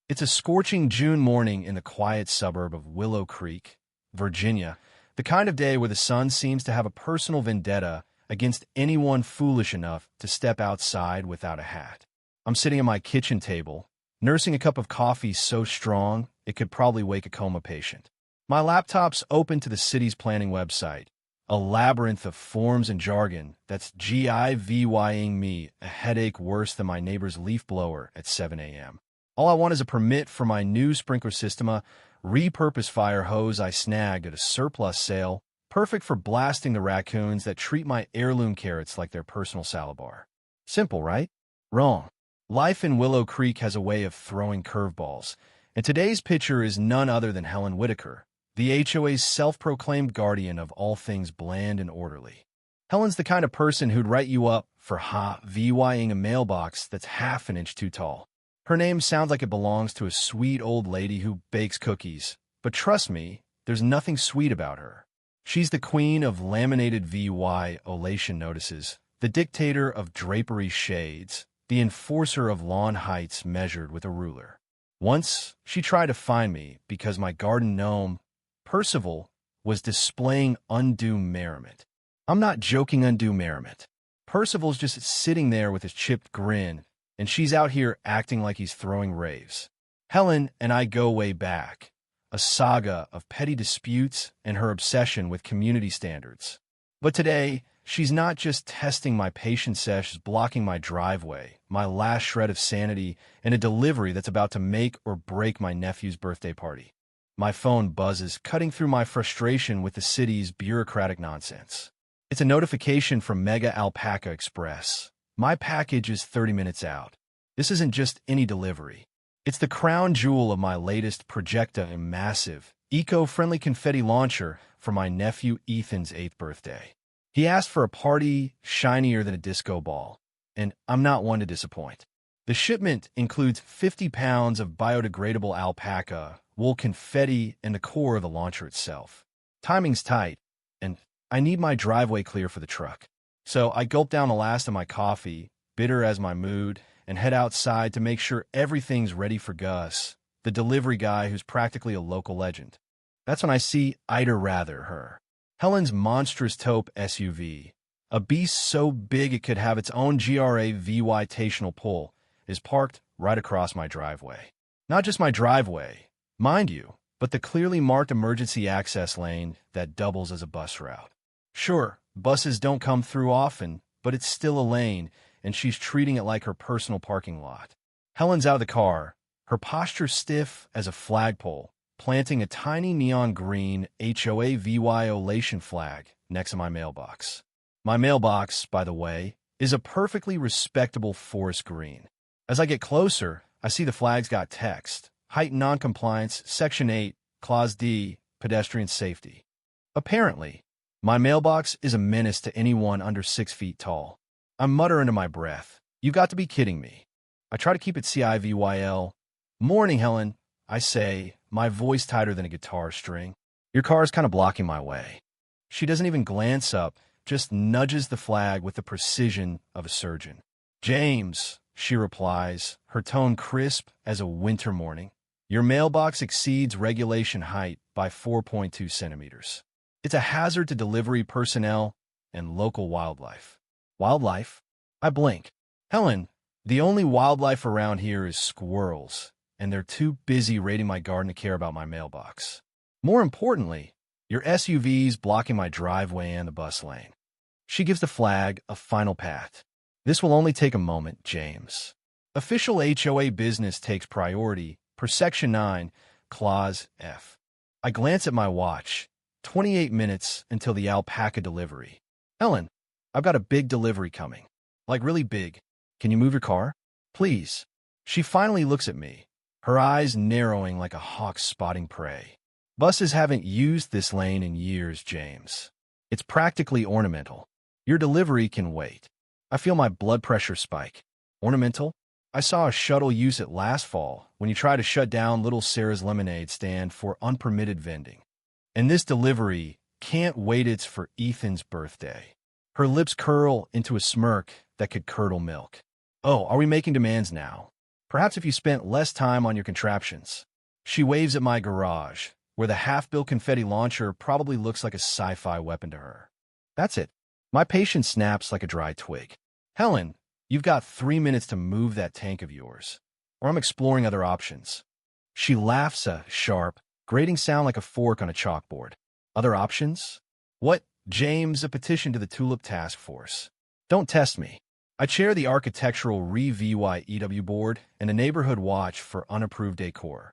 It's a scorching June morning in the quiet suburb of Willow Creek, Virginia, the kind of day where the sun seems to have a personal vendetta against anyone foolish enough to step outside without a hat. I'm sitting at my kitchen table, nursing a cup of coffee so strong it could probably wake a coma patient. My laptop's open to the city's planning website, a labyrinth of forms and jargon that's giving me a headache worse than my neighbor's leaf blower at 7 a.m. All I want is a permit for my new sprinkler system, a repurposed fire hose I snagged at a surplus sale, perfect for blasting the raccoons that treat my heirloom carrots like their personal salad bar. Simple, right? Wrong. Life in Willow Creek has a way of throwing curveballs, and today's pitcher is none other than Helen Whitaker, the HOA's self-proclaimed guardian of all things bland and orderly. Helen's the kind of person who'd write you up for vying a mailbox that's half an inch too tall. Her name sounds like it belongs to a sweet old lady who bakes cookies, but trust me, there's nothing sweet about her. She's the queen of laminated violation notices, the dictator of drapery shades, the enforcer of lawn heights measured with a ruler. Once, she tried to find me because my garden gnome, Percival, was displaying undue merriment. I'm not joking undue merriment. Percival's just sitting there with his chipped grin, and she's out here acting like he's throwing raves. Helen and I go way back, a saga of petty disputes and her obsession with community standards. But today, she's not just testing my patience, she's blocking my driveway, my last shred of sanity, and a delivery that's about to make or break my nephew's birthday party. My phone buzzes, cutting through my frustration with the city's bureaucratic nonsense. It's a notification from Mega Alpaca Express. My package is 30 minutes out. This isn't just any delivery. It's the crown jewel of my latest Projecta, a massive, eco-friendly confetti launcher for my nephew Ethan's 8th birthday. He asked for a party shinier than a disco ball, and I'm not one to disappoint. The shipment includes 50 pounds of biodegradable alpaca, wool confetti, and the core of the launcher itself. Timing's tight, and I need my driveway clear for the truck. So I gulp down the last of my coffee, bitter as my mood, and head outside to make sure everything's ready for Gus, the delivery guy who's practically a local legend. That's when I see her. Helen's monstrous taupe SUV, a beast so big it could have its own gravitational pull, is parked right across my driveway. Not just my driveway, mind you, but the clearly marked emergency access lane that doubles as a bus route. Sure, buses don't come through often, but it's still a lane, and she's treating it like her personal parking lot. Helen's out of the car, her posture stiff as a flagpole, planting a tiny neon green HOA violation flag next to my mailbox. My mailbox, by the way, is a perfectly respectable forest green. As I get closer, I see the flag's got text: heightened noncompliance, Section 8, Clause D, pedestrian safety. Apparently, my mailbox is a menace to anyone under 6 feet tall. I mutter under my breath, "You've got to be kidding me." I try to keep it civil. "Morning, Helen," I say, my voice tighter than a guitar string. "Your car's kind of blocking my way." She doesn't even glance up, just nudges the flag with the precision of a surgeon. "James," she replies, her tone crisp as a winter morning, "your mailbox exceeds regulation height by 4.2 centimeters. It's a hazard to delivery personnel and local wildlife." Wildlife? I blink. "Helen, the only wildlife around here is squirrels, and they're too busy raiding my garden to care about my mailbox. More importantly, your SUV's blocking my driveway and the bus lane." She gives the flag a final pat. "This will only take a moment, James. Official HOA business takes priority per Section 9, Clause F." I glance at my watch. 28 minutes until the alpaca delivery. "Helen, I've got a big delivery coming. Like really big. Can you move your car? Please." She finally looks at me, her eyes narrowing like a hawk spotting prey. "Buses haven't used this lane in years, James. It's practically ornamental. Your delivery can wait." I feel my blood pressure spike. Ornamental? I saw a shuttle use it last fall when you tried to shut down Little Sarah's lemonade stand for unpermitted vending. And this delivery can't wait, it's for Ethan's birthday. Her lips curl into a smirk that could curdle milk. "Oh, are we making demands now?" Perhaps if you spent less time on your contraptions. She waves at my garage, where the half-built confetti launcher probably looks like a sci-fi weapon to her. That's it. My patience snaps like a dry twig. Helen, you've got 3 minutes to move that tank of yours, or I'm exploring other options. She laughs a sharp, grating sound like a fork on a chalkboard. Other options? What? James, a petition to the Tulip Task Force. Don't test me. I chair the architectural REVYEW board and a neighborhood watch for unapproved decor.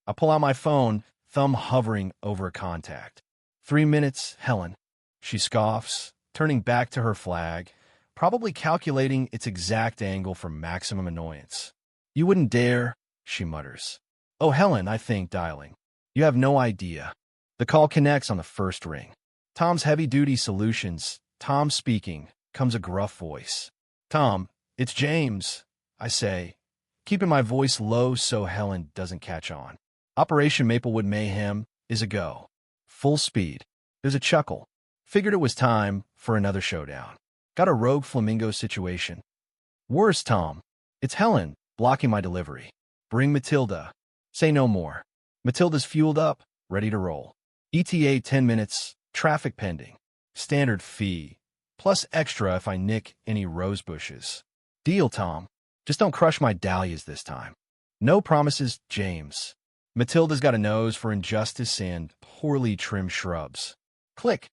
I pull out my phone, thumb hovering over a contact. 3 minutes, Helen. She scoffs, turning back to her flag, probably calculating its exact angle for maximum annoyance. You wouldn't dare, she mutters. Oh, Helen, I think, dialing. You have no idea. The call connects on the first ring. Tom's Heavy-Duty Solutions, Tom speaking, comes a gruff voice. Tom, it's James, I say, keeping my voice low so Helen doesn't catch on. Operation Maplewood Mayhem is a go. Full speed. There's a chuckle. Figured it was time for another showdown. Got a rogue flamingo situation. Worse, Tom. It's Helen, blocking my delivery. Bring Matilda. Say no more. Matilda's fueled up, ready to roll. ETA 10 minutes, traffic pending. Standard fee, plus extra if I nick any rose bushes. Deal, Tom. Just don't crush my dahlias this time. No promises, James. Matilda's got a nose for injustice and poorly trimmed shrubs. Click.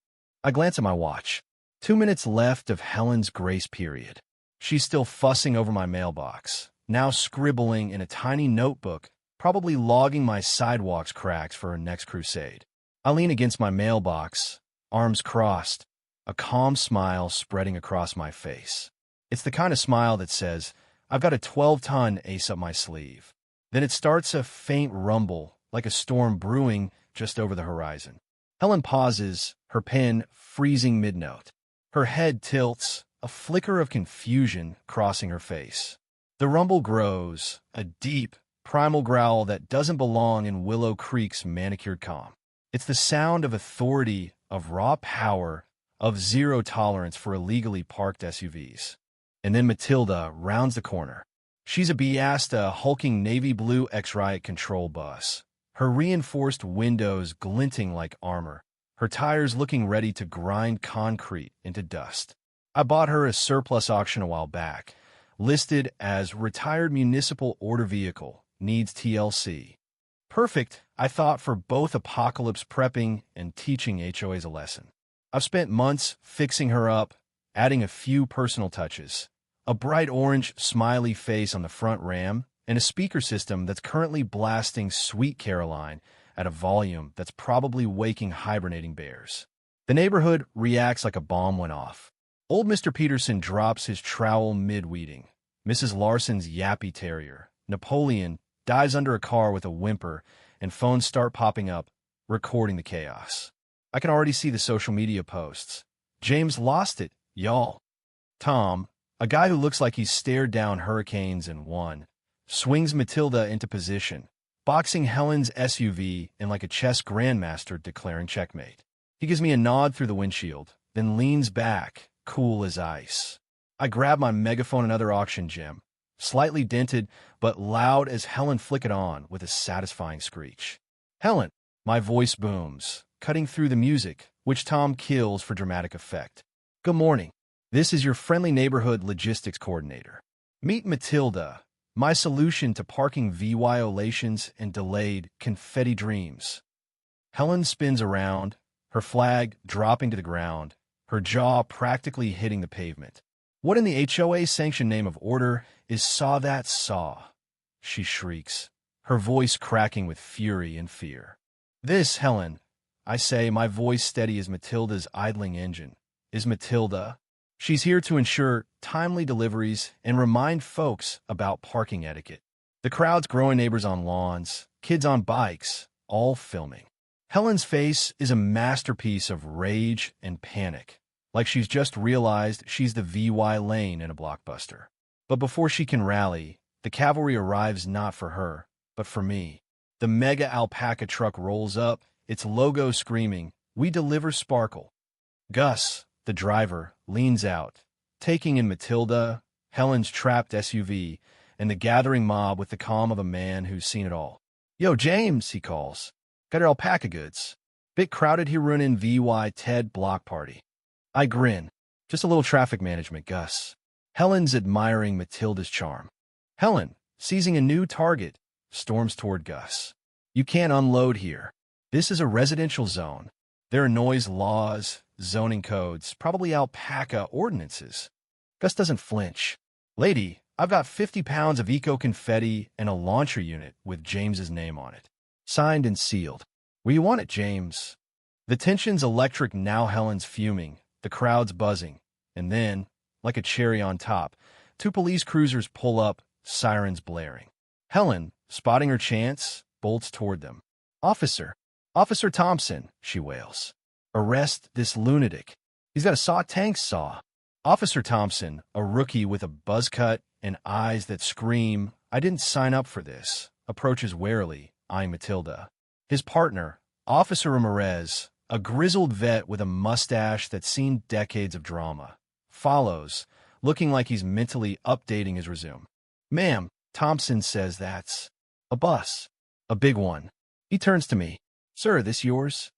I glance at my watch. 2 minutes left of Helen's grace period. She's still fussing over my mailbox, now scribbling in a tiny notebook, probably logging my sidewalk's cracks for her next crusade. I lean against my mailbox, arms crossed, a calm smile spreading across my face. It's the kind of smile that says, I've got a 12-ton ace up my sleeve. Then it starts a faint rumble, like a storm brewing just over the horizon. Helen pauses, her pen freezing mid-note. Her head tilts, a flicker of confusion crossing her face. The rumble grows, a deep, primal growl that doesn't belong in Willow Creek's manicured calm. It's the sound of authority, of raw power, of zero tolerance for illegally parked SUVs. And then Matilda rounds the corner. She's a Biasta hulking navy blue Riot control bus, her reinforced windows glinting like armor, her tires looking ready to grind concrete into dust. I bought her a surplus auction a while back, listed as retired municipal order vehicle, needs TLC. Perfect, I thought, for both apocalypse prepping and teaching HOAs a lesson. I've spent months fixing her up, adding a few personal touches. A bright orange, smiley face on the front ram, and a speaker system that's currently blasting Sweet Caroline at a volume that's probably waking hibernating bears. The neighborhood reacts like a bomb went off. Old Mr. Peterson drops his trowel mid-weeding. Mrs. Larson's yappy terrier, Napoleon, dives under a car with a whimper, and phones start popping up, recording the chaos. I can already see the social media posts. James lost it, y'all. Tom, a guy who looks like he's stared down hurricanes and won, swings Matilda into position, boxing Helen's SUV in like a chess grandmaster declaring checkmate. He gives me a nod through the windshield, then leans back, cool as ice. I grab my megaphone and other auction gem, slightly dented but loud as Helen flick it on with a satisfying screech. Helen, my voice booms, cutting through the music, which Tom kills for dramatic effect. Good morning. This is your friendly neighborhood logistics coordinator. Meet Matilda, my solution to parking violations and delayed confetti dreams. Helen spins around, her flag dropping to the ground, her jaw practically hitting the pavement. What in the HOA-sanctioned name of order is saw that saw? She shrieks, her voice cracking with fury and fear. This, Helen, I say, my voice steady as Matilda's idling engine, is Matilda. She's here to ensure timely deliveries and remind folks about parking etiquette. The crowd's growing, neighbors on lawns, kids on bikes, all filming. Helen's face is a masterpiece of rage and panic, like she's just realized she's the VY lane in a blockbuster. But before she can rally, the cavalry arrives not for her, but for me. The mega alpaca truck rolls up, its logo screaming, "We deliver sparkle." Gus, the driver, leans out, taking in Matilda, Helen's trapped SUV, and the gathering mob with the calm of a man who's seen it all. "Yo, James," he calls. "Got your alpaca goods. Bit crowded here running VY Ted block party." I grin. "Just a little traffic management, Gus." Helen's admiring Matilda's charm. Helen, seizing a new target, storms toward Gus. "You can't unload here. This is a residential zone. There are noise laws, zoning codes, probably alpaca ordinances." Gus doesn't flinch. "Lady, I've got 50 pounds of eco-confetti and a launcher unit with James's name on it. Signed and sealed. Where you want it, James?" The tension's electric now. Helen's fuming, the crowd's buzzing, and then, like a cherry on top, 2 police cruisers pull up, sirens blaring. Helen, spotting her chance, bolts toward them. Officer Thompson," she wails. "Arrest this lunatic. He's got a tank saw." Officer Thompson, a rookie with a buzz cut and eyes that scream, "I didn't sign up for this," approaches warily, eyeing Matilda. His partner, Officer Ramirez, a grizzled vet with a mustache that's seen decades of drama, follows, looking like he's mentally updating his resume. "Ma'am," Thompson says, "that's a bus. A big one." He turns to me. "Sir, this yours?"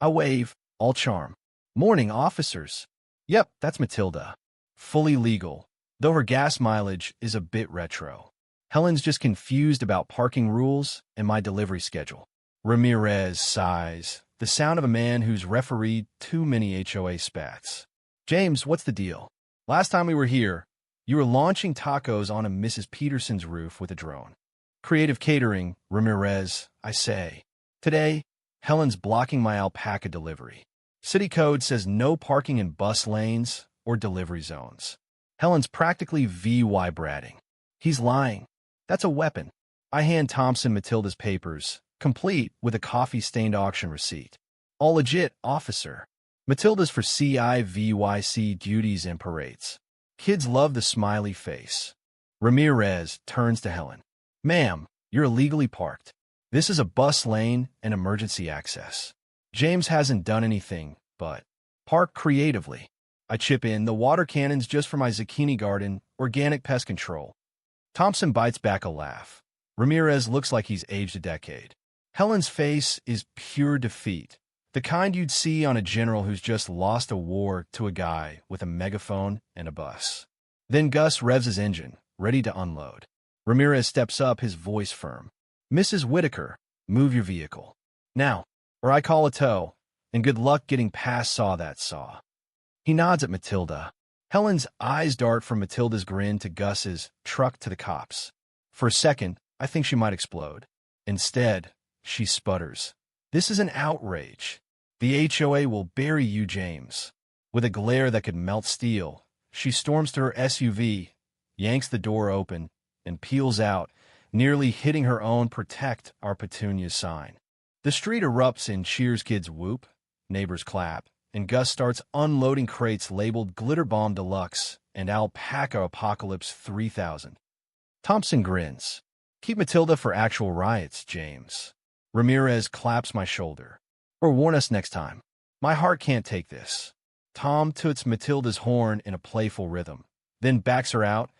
I wave, all charm. "Morning, officers." "Yep, that's Matilda. Fully legal, though her gas mileage is a bit retro. Helen's just confused about parking rules and my delivery schedule." Ramirez sighs, the sound of a man who's refereed too many HOA spats. "James, what's the deal? Last time we were here, you were launching tacos on a Mrs. Peterson's roof with a drone." "Creative catering, Ramirez," I say. "Today, Helen's blocking my alpaca delivery. City code says no parking in bus lanes or delivery zones." Helen's practically VY bratting. "He's lying. That's a weapon." I hand Thompson Matilda's papers, complete with a coffee-stained auction receipt. "All legit, officer." Matilda's for CIVYC duties and parades. Kids love the smiley face. Ramirez turns to Helen. "Ma'am, you're illegally parked. This is a bus lane and emergency access. James hasn't done anything but park creatively." I chip in, "The water cannon's just for my zucchini garden, organic pest control." Thompson bites back a laugh. Ramirez looks like he's aged a decade. Helen's face is pure defeat, the kind you'd see on a general who's just lost a war to a guy with a megaphone and a bus. Then Gus revs his engine, ready to unload. Ramirez steps up, his voice firm. "Mrs. Whitaker, move your vehicle. Now, or I call a tow, and good luck getting past that saw." He nods at Matilda. Helen's eyes dart from Matilda's grin to Gus's truck to the cops. For a second, I think she might explode. Instead, she sputters. "This is an outrage. The HOA will bury you, James." With a glare that could melt steel, she storms to her SUV, yanks the door open, and peels out, nearly hitting her own "Protect Our Petunias" sign. The street erupts in cheers, kids whoop, neighbors clap, and Gus starts unloading crates labeled Glitter Bomb Deluxe and Alpaca Apocalypse 3000. Thompson grins. "Keep Matilda for actual riots, James." Ramirez claps my shoulder. "Or warn us next time. My heart can't take this." Tom toots Matilda's horn in a playful rhythm, then backs her out,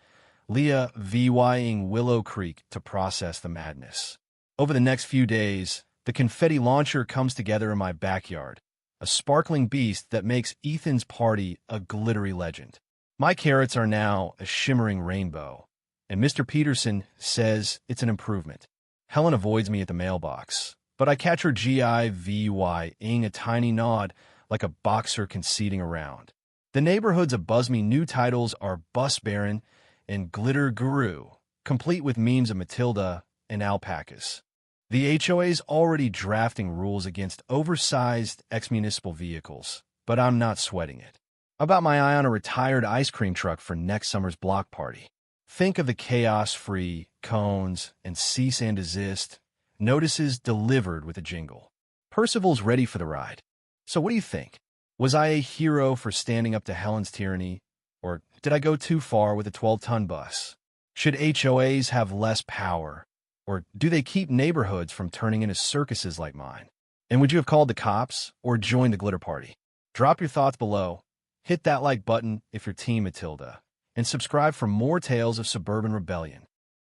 Leah VYing Willow Creek to process the madness. Over the next few days, the confetti launcher comes together in my backyard, a sparkling beast that makes Ethan's party a glittery legend. My carrots are now a shimmering rainbow, and Mr. Peterson says it's an improvement. Helen avoids me at the mailbox, but I catch her GIVY-ing a tiny nod like a boxer conceding a round. The neighborhood's abuzz me new titles are Bus Baron and Glitter Guru, complete with memes of Matilda and alpacas. The HOA's already drafting rules against oversized ex-municipal vehicles, but I'm not sweating it. I've got my eye on a retired ice cream truck for next summer's block party. Think of the chaos-free cones and cease and desist notices delivered with a jingle. Percival's ready for the ride. So what do you think? Was I a hero for standing up to Helen's tyranny, or did I go too far with a 12-ton bus? Should HOAs have less power, or do they keep neighborhoods from turning into circuses like mine? And would you have called the cops or joined the glitter party? Drop your thoughts below, hit that like button if you're Team Matilda, and subscribe for more tales of suburban rebellion.